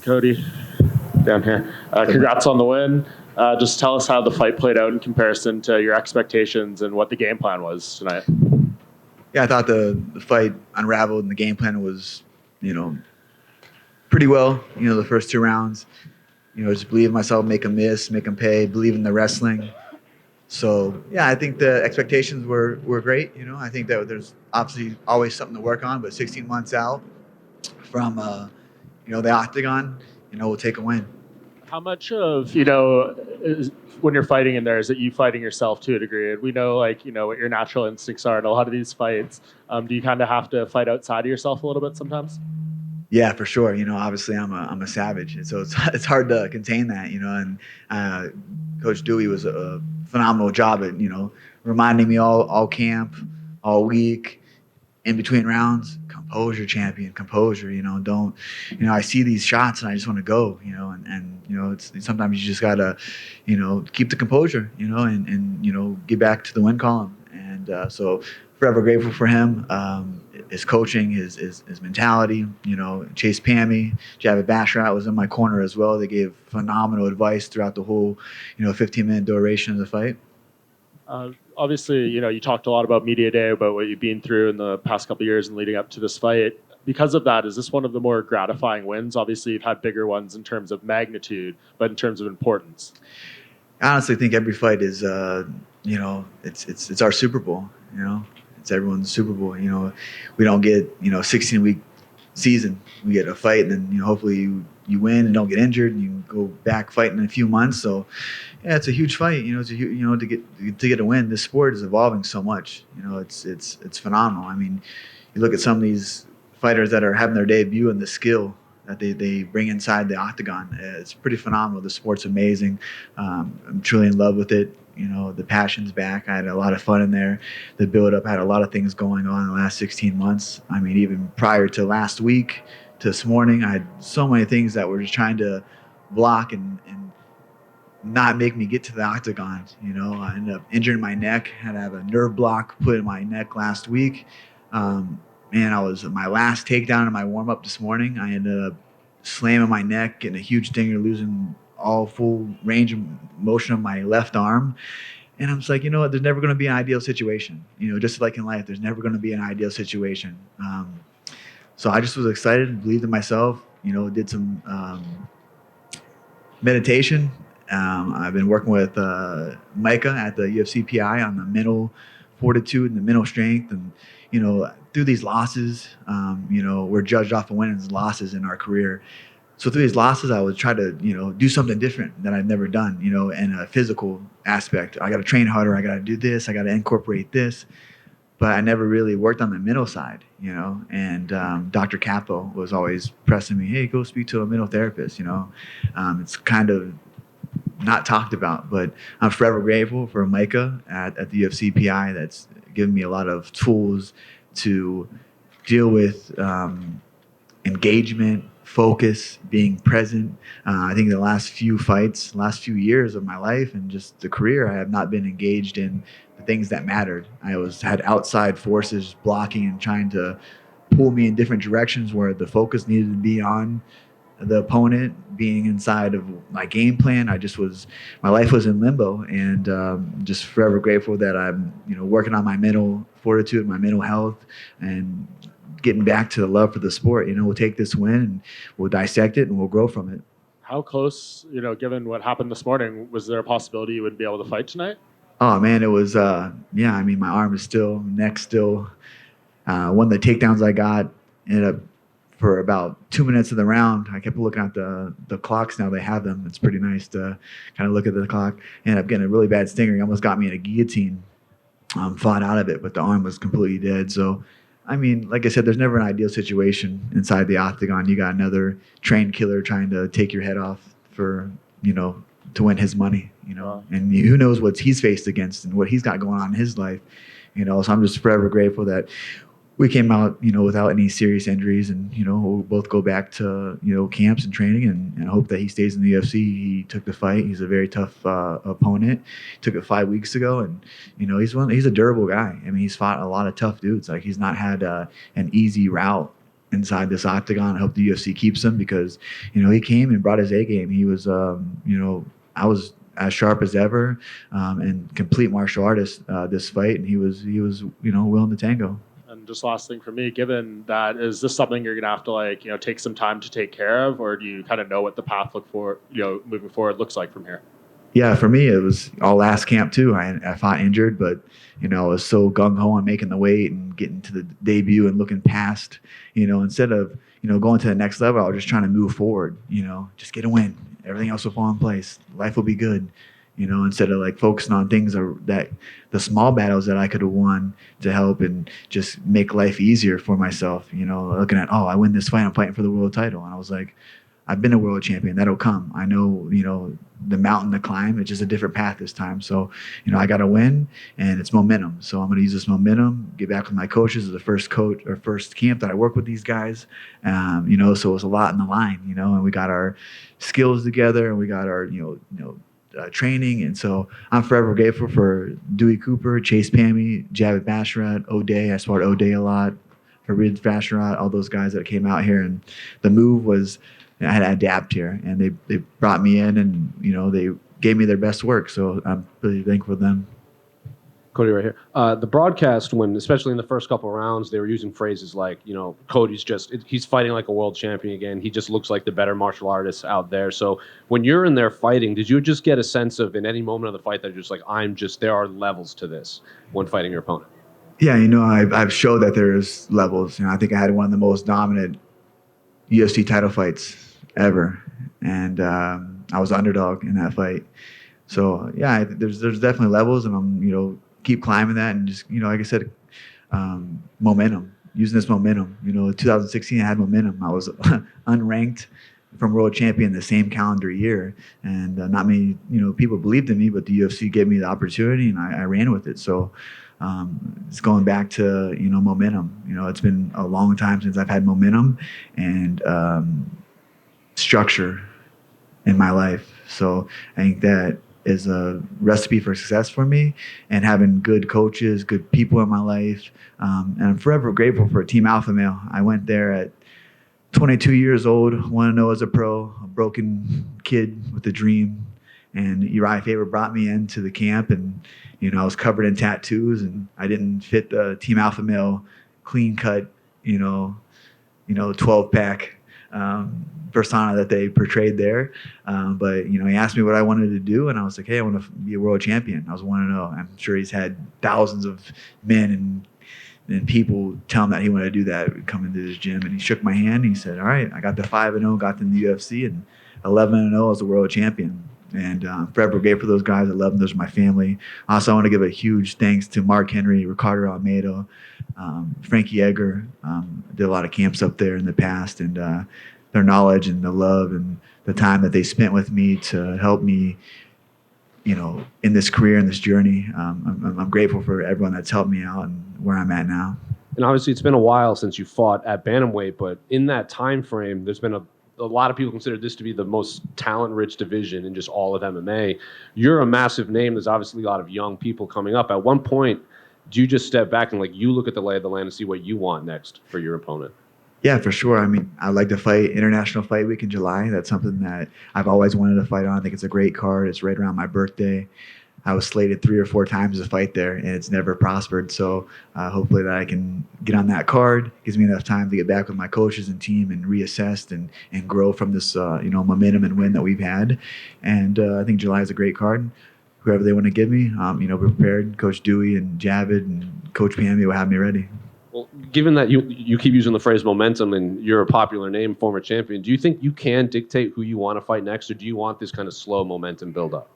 Cody, down here. Congrats on the win. Just tell us how the fight played out in comparison to your expectations and what the game plan was tonight. Yeah, I thought the fight unraveled and the game plan was, pretty well. The first 2 rounds, just believe in myself, make them miss, make them pay, believe in the wrestling. So, yeah, I think the expectations were great. I think that there's obviously always something to work on, but 16 months out from, the octagon, we'll take a win. How much of, when you're fighting in there, is it you fighting yourself to a degree? And we know, what your natural instincts are in a lot of these fights. Do you kind of have to fight outside of yourself a little bit sometimes? Yeah, for sure. Obviously I'm a savage, and so it's hard to contain that. And Coach Dewey was a phenomenal job at reminding me all camp, all week, in between rounds. Composure, champion. Composure. Don't. I see these shots and I just want to go. It's sometimes you just gotta, keep the composure. And get back to the win column. And so forever grateful for him. His coaching, his mentality, Chase Pammy, Javid Basharat was in my corner as well. They gave phenomenal advice throughout the whole, 15-minute duration of the fight. Obviously, you talked a lot about media day, about what you've been through in the past couple of years and leading up to this fight. Because of that, is this one of the more gratifying wins? Obviously, you've had bigger ones in terms of magnitude, but in terms of importance. I honestly think every fight is, it's our Super Bowl, It's everyone's Super Bowl. We don't get 16-week season. We get a fight, and then hopefully you win and don't get injured, and you can go back fighting in a few months. So yeah, it's a huge fight. To get a win. This sport is evolving so much. It's phenomenal. I mean, you look at some of these fighters that are having their debut and the skill that they bring inside the octagon. It's pretty phenomenal. The sport's amazing. I'm truly in love with it. The passion's back. I had a lot of fun in there. The build-up, I had a lot of things going on in the last 16 months. I mean, even prior to last week, to this morning, I had so many things that were just trying to block and not make me get to the octagon. I ended up injuring my neck. Had to have a nerve block put in my neck last week. I was my last takedown in my warm-up this morning. I ended up slamming my neck, getting a huge stinger, losing all full range of motion of my left arm. And I'm just like, there's never going to be an ideal situation. Just like in life, there's never going to be an ideal situation. So I just was excited, believed in myself, did some meditation. I've been working with Micah at the UFC PI on the mental fortitude and the mental strength. And, through these losses, we're judged off of wins and losses in our career. So through these losses, I would try to, do something different that I've never done, in a physical aspect. I got to train harder. I got to do this. I got to incorporate this. But I never really worked on the mental side, And Dr. Capo was always pressing me, hey, go speak to a mental therapist, It's kind of not talked about, but I'm forever grateful for Micah at the UFC PI that's given me a lot of tools to deal with engagement, focus, being present. I think the last few fights, last few years of my life and just the career, I have not been engaged in the things that mattered. I had outside forces blocking and trying to pull me in different directions where the focus needed to be on the opponent, being inside of my game plan. My life was in limbo, and just forever grateful that I'm, working on my mental fortitude, my mental health, and getting back to the love for the sport. We'll take this win and we'll dissect it and we'll grow from it. How close, given what happened this morning, was there a possibility you wouldn't be able to fight tonight? Oh man, it was, my arm is still, neck still. One of the takedowns I got ended up for about 2 minutes of the round. I kept looking at the clocks. Now they have them. It's pretty nice to kind of look at the clock. Ended up getting a really bad stinger. He almost got me in a guillotine. Fought out of it, but the arm was completely dead. So, like I said, there's never an ideal situation inside the octagon. You got another trained killer trying to take your head off for, to win his money, and who knows what he's faced against and what he's got going on in his life, So I'm just forever grateful that we came out, without any serious injuries, and we'll both go back to camps and training, and hope that he stays in the UFC. He took the fight. He's a very tough opponent. Took it 5 weeks ago, and he's a durable guy. He's fought a lot of tough dudes. Like, he's not had an easy route inside this octagon. I hope the UFC keeps him because, he came and brought his A game. He was, I was as sharp as ever, and complete martial artist this fight, and he was willing to tango. And just last thing for me, given that, is this something you're gonna have to take some time to take care of, or do you kind of know what the path moving forward looks like from here? Yeah, for me, it was all last camp too. I fought injured, but I was so gung ho on making the weight and getting to the debut and looking past. Instead of going to the next level, I was just trying to move forward. Just get a win. Everything else will fall in place. Life will be good. Instead of like focusing on things that the small battles that I could have won to help and just make life easier for myself. Looking at, I win this fight, I'm fighting for the world title, and I was like, I've been a world champion. That'll come. I know, the mountain to climb. It's just a different path this time. So, I got to win, and it's momentum. So I'm going to use this momentum, get back with my coaches. As the first coach or first camp that I work with these guys. So it's a lot in the line, and we got our skills together, and we got our, training. And so I'm forever grateful for Dewey Cooper, Chase Pammy, Javid Basharat, O'Day. I sparred O'Day a lot, Farid Basharat, all those guys that came out here. And the move was, I had to adapt here, and they brought me in, and they gave me their best work. So I'm really thankful for them. Cody, right here. The broadcast, especially in the first couple of rounds, they were using phrases like, Cody's he's fighting like a world champion again. He just looks like the better martial artist out there. So when you're in there fighting, did you just get a sense of, in any moment of the fight, that you're just like, there are levels to this when fighting your opponent? Yeah, I've showed that there's levels. I think I had one of the most dominant UFC title fights ever, and I was the underdog in that fight. So yeah, there's definitely levels, and I'm keep climbing that, and just like I said, momentum. Using this momentum. 2016 I had momentum. I was unranked from world champion the same calendar year, and not many people believed in me, but the UFC gave me the opportunity, and I ran with it. So. It's going back to momentum. It's been a long time since I've had momentum and structure in my life. So I think that is a recipe for success for me, and having good coaches, good people in my life. And I'm forever grateful for Team Alpha Male. I went there at 22 years old, want to know as a pro, a broken kid with a dream. And Uriah Faber brought me into the camp, and I was covered in tattoos, and I didn't fit the Team Alpha Male clean cut, 12 pack persona that they portrayed there. But he asked me what I wanted to do, and I was like, hey, I want to be a world champion. I was 1-0. I'm sure he's had thousands of men and people tell him that he wanted to do that, come into his gym, and he shook my hand. And he said, all right, I got the 5-0, got in the UFC, and 11-0 as a world champion. And forever grateful for those guys. I love them. Those are my family. Also, I want to give a huge thanks to Mark Henry, Ricardo Almeida, Frankie Egger. Did a lot of camps up there in the past, and their knowledge and the love and the time that they spent with me to help me, in this career and this journey. I'm grateful for everyone that's helped me out and where I'm at now. And obviously, it's been a while since you fought at bantamweight, but in that time frame, there's been a lot of people consider this to be the most talent-rich division in just all of MMA. You're a massive name. There's obviously a lot of young people coming up. At one point, do you just step back and you look at the lay of the land and see what you want next for your opponent? Yeah, for sure. I mean, I'd like to fight International Fight Week in July. That's something that I've always wanted to fight on. I think it's a great card. It's right around my birthday. I was slated 3 or 4 times to fight there, and it's never prospered. So hopefully that I can get on that card. Gives me enough time to get back with my coaches and team and reassess and grow from this momentum and win that we've had. And I think July is a great card. Whoever they want to give me, we're prepared. Coach Dewey and Javid and Coach Pammy will have me ready. Well, given that you keep using the phrase momentum and you're a popular name, former champion, do you think you can dictate who you want to fight next, or do you want this kind of slow momentum build up?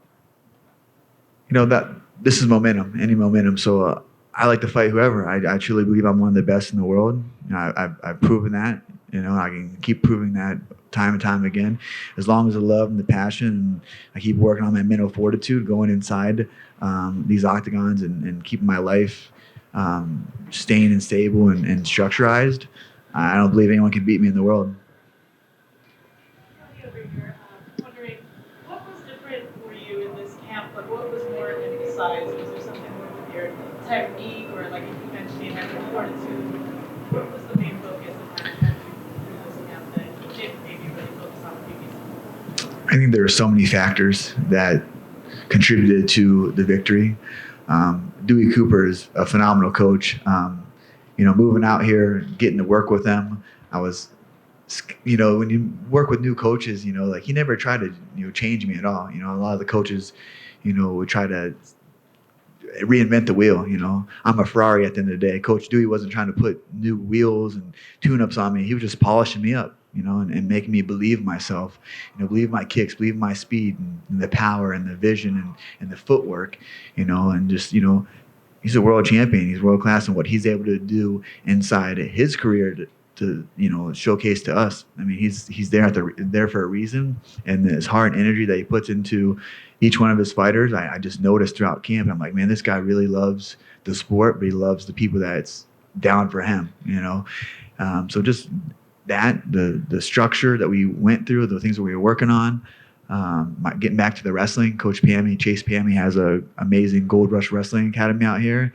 That this is momentum, any momentum. So I like to fight whoever. I truly believe I'm one of the best in the world. I've proven that. I can keep proving that time and time again. As long as the love and the passion, and I keep working on my mental fortitude, going inside these octagons and keeping my life staying and stable and structurized. I don't believe anyone can beat me in the world. Wondering what was different for you in this camp, but what was more emphasized? Was there something more with your technique, or like you mentioned, you had fortitude? What was the main focus of that? I think there were so many factors that contributed to the victory. Dewey Cooper is a phenomenal coach. Moving out here, getting to work with them, I was, when you work with new coaches, like he never tried to, change me at all. A lot of the coaches, would try to reinvent the wheel. I'm a Ferrari at the end of the day. Coach Dewey wasn't trying to put new wheels and tune-ups on me. He was just polishing me up, and making me believe myself, believe my kicks, believe my speed and the power and the vision and the footwork, and just, he's a world champion. He's world class, and what he's able to do inside his career to showcase to us. I mean, he's there for a reason, and his heart and energy that he puts into each one of his fighters, I just noticed throughout camp. I'm like, man, this guy really loves the sport, but he loves the people that's down for him. So just that, the structure that we went through, the things that we were working on. Getting back to the wrestling, Coach Chase Pammy has a amazing Gold Rush Wrestling Academy out here.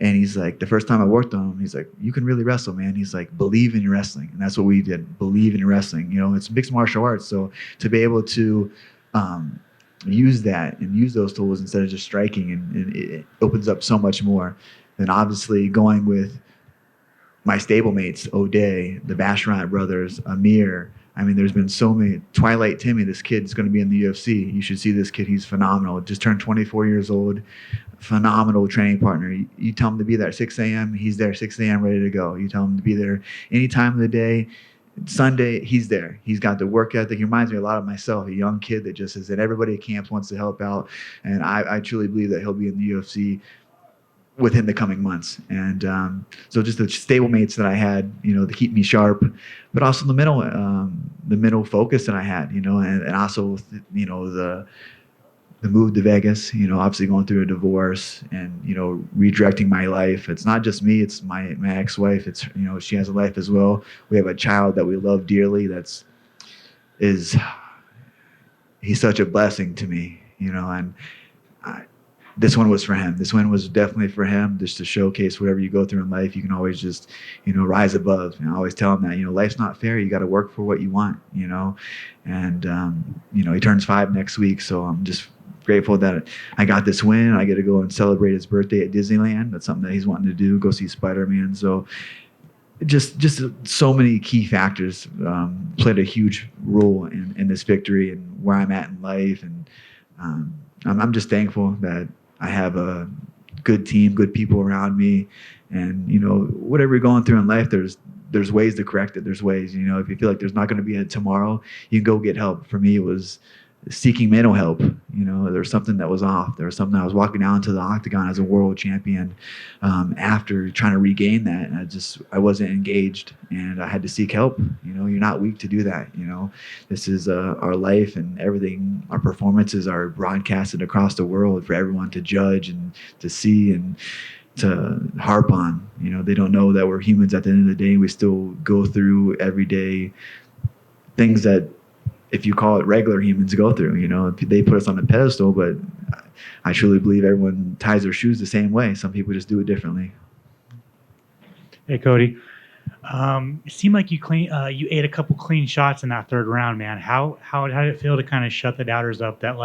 And he's like, the first time I worked on him, he's like, you can really wrestle, man. He's like, believe in your wrestling. And that's what we did, believe in your wrestling. It's mixed martial arts. So to be able to use that and use those tools instead of just striking, and it opens up so much more. And obviously going with my stablemates, O'Day, the Basharat brothers, Amir. I mean, there's been so many. Twilight Timmy, this kid's going to be in the UFC. You should see this kid. He's phenomenal. Just turned 24 years old. Phenomenal training partner. You tell him to be there at 6 a.m., he's there 6 a.m. ready to go. You tell him to be there any time of the day. Sunday, he's there. He's got the work ethic. He reminds me a lot of myself, a young kid that just is in everybody at camps, wants to help out. And I truly believe that he'll be in the UFC within the coming months. And so just the stablemates that I had, to keep me sharp, but also the mental focus that I had, and also, the move to Vegas, obviously going through a divorce and, redirecting my life. It's not just me, it's my ex-wife. It's, she has a life as well. We have a child that we love dearly. He's such a blessing to me, and this one was for him. This one was definitely for him, just to showcase whatever you go through in life, you can always just, rise above. I always tell him that, life's not fair. You got to work for what you want, and, he turns 5 next week. So I'm just grateful that I got this win. I get to go and celebrate his birthday at Disneyland. That's something that he's wanting to do, go see Spider-Man. So just so many key factors played a huge role in this victory and where I'm at in life. And I'm just thankful that I have a good team, good people around me. And, whatever you're going through in life, there's ways to correct it. There's ways, if you feel like there's not going to be a tomorrow, you can go get help. For me, it was seeking mental help. There was something that was off. There was something. I was walking down to the octagon as a world champion after trying to regain that, and I wasn't engaged, and I had to seek help. You're not weak to do that. This is our life, and everything. Our performances are broadcasted across the world for everyone to judge and to see and to harp on. They don't know that we're humans at the end of the day. We still go through everyday things that, if you call it, regular humans go through. They put us on a pedestal, but I truly believe everyone ties their shoes the same way. Some people just do it differently. Hey, Cody. It seemed like you ate a couple clean shots in that third round, man. How did it feel to kind of shut the doubters up that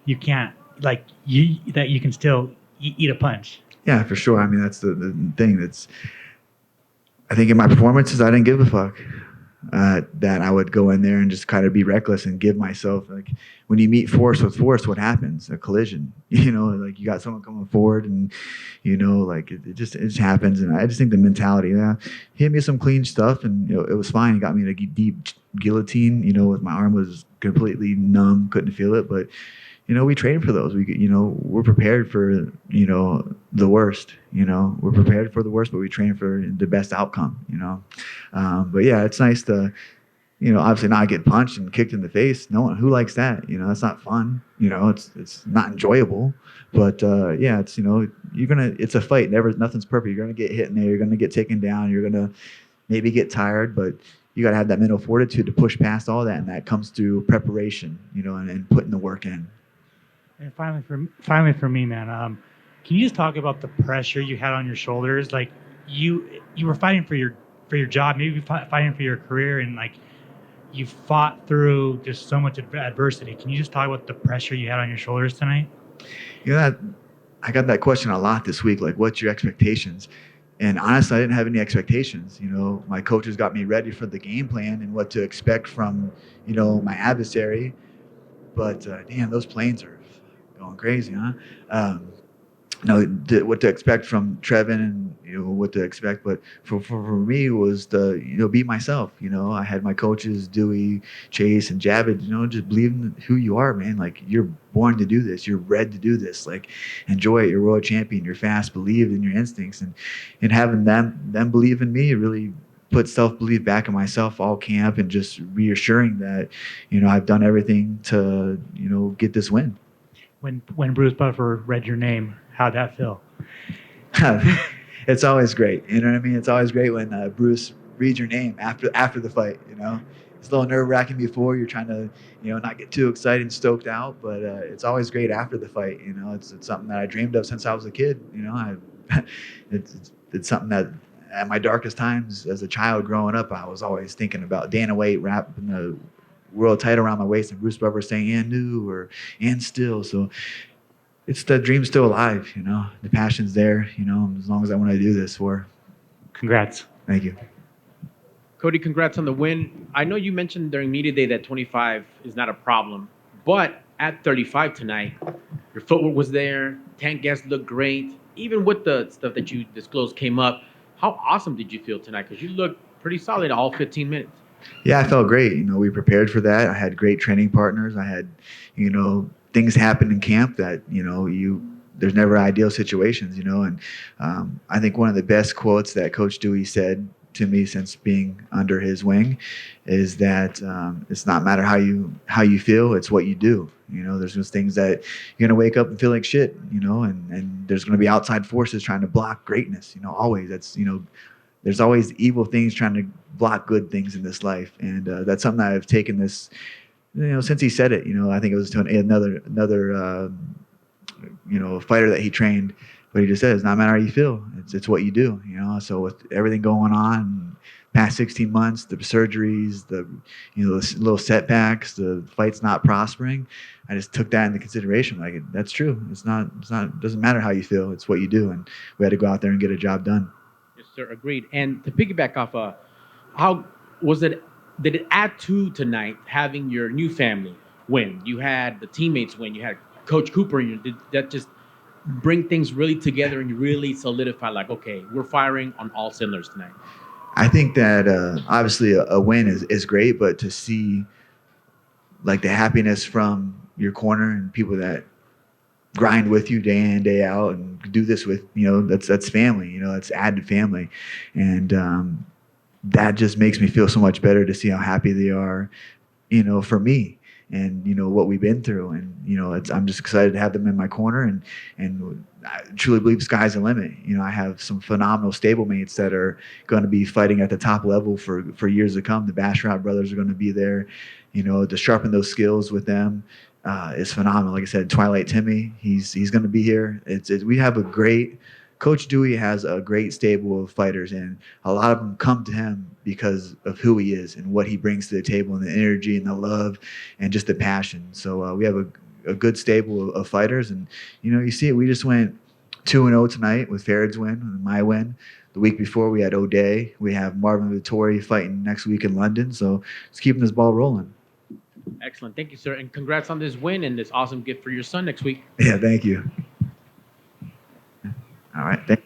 you can't that you can still eat a punch? Yeah, for sure. I mean, that's the thing. I think in my performances, I didn't give a fuck. That I would go in there and just kind of be reckless and give myself, when you meet force with force, what happens? A collision. You got someone coming forward, and it just happens. And I just think the mentality, he hit me some clean stuff, and it was fine. He got me in a deep guillotine. With my arm was completely numb, couldn't feel it, but we train for those. We're prepared for, the worst. We're prepared for the worst, but we train for the best outcome, But yeah, it's nice to, obviously not get punched and kicked in the face. No one, who likes that? That's not fun. It's not enjoyable. But yeah, it's, it's a fight. Nothing's perfect. You're going to get hit in there. You're going to get taken down. You're going to maybe get tired, but you got to have that mental fortitude to push past all that. And that comes through preparation, and putting the work in. And finally for me, man, can you just talk about the pressure you had on your shoulders? You were fighting for your job, maybe fighting for your career, and you fought through just so much adversity. Can you just talk about the pressure you had on your shoulders tonight? You know, I got that question a lot this week. Like, what's your expectations? And honestly, I didn't have any expectations. You know, my coaches got me ready for the game plan and what to expect from, my adversary. But damn, those planes are going crazy, huh? Um, what to expect from Trevin and what to expect, but for me was to be myself. I had my coaches Dewey, Chase, and Javid. Just believe in who you are, man. Like, you're born to do this. You're bred to do this. Like, enjoy it. You're a world champion. You're fast. Believe in your instincts, and having them believe in me really put self-belief back in myself all camp, and just reassuring that I've done everything to get this win. When Bruce Buffer read your name, how'd that feel? It's always great. You know what I mean? It's always great when Bruce reads your name after the fight. It's a little nerve-wracking before. You're trying to not get too excited and stoked out, but it's always great after the fight. It's something that I dreamed of since I was a kid. It's something that at my darkest times as a child growing up, I was always thinking about Dana White wrapping the world tight around my waist and Bruce Buffer saying "and new" or "and still." So it's the dream's still alive. The passion's there. As long as I want to do this for. Congrats. Thank you. Cody, congrats on the win. I know you mentioned during media day that 25 is not a problem, but at 35 tonight, your footwork was there. Tank guests looked great. Even with the stuff that you disclosed came up, how awesome did you feel tonight? Because you looked pretty solid all 15 minutes. Yeah, I felt great. We prepared for that. I had great training partners. I had, things happen in camp that, there's never ideal situations, and I think one of the best quotes that Coach Dewey said to me since being under his wing is that it's not matter how you feel, it's what you do. There's just things that you're gonna wake up and feel like shit, and there's gonna be outside forces trying to block greatness. Always there's always evil things trying to block good things in this life, and that's something that I've taken this, since he said it. I think it was to another fighter that he trained, but he just said it's not matter how you feel, it's what you do. So with everything going on past 16 months, the surgeries, the little setbacks, the fights not prospering, I just took that into consideration. Like, that's true. It doesn't matter how you feel, it's what you do, and we had to go out there and get a job done. Yes, sir. Agreed. And to piggyback off, how was it? Did it add to tonight having your new family win? You had the teammates win. You had Coach Cooper. Did that just bring things really together and you really solidify, like, okay, we're firing on all cylinders tonight? I think that obviously a win is great, but to see like the happiness from your corner and people that grind with you day in, day out, and do this with, that's family, it's added family. And that just makes me feel so much better to see how happy they are, for me and, what we've been through. And, I'm just excited to have them in my corner, and I truly believe sky's the limit. I have some phenomenal stablemates that are going to be fighting at the top level for years to come. The Basharat brothers are going to be there, to sharpen those skills with them. Is phenomenal. Like I said, Twilight Timmy, he's going to be here. We have a great Coach Dewey has a great stable of fighters, and a lot of them come to him because of who he is and what he brings to the table, and the energy and the love and just the passion. So we have a good stable of fighters, and you see it. We just went 2-0 tonight with Farad's win and my win. The week before we had O'Day. We have Marvin Vittori fighting next week in London. So it's keeping this ball rolling. Excellent. Thank you, sir. And congrats on this win and this awesome gift for your son next week. Yeah, thank you. All right.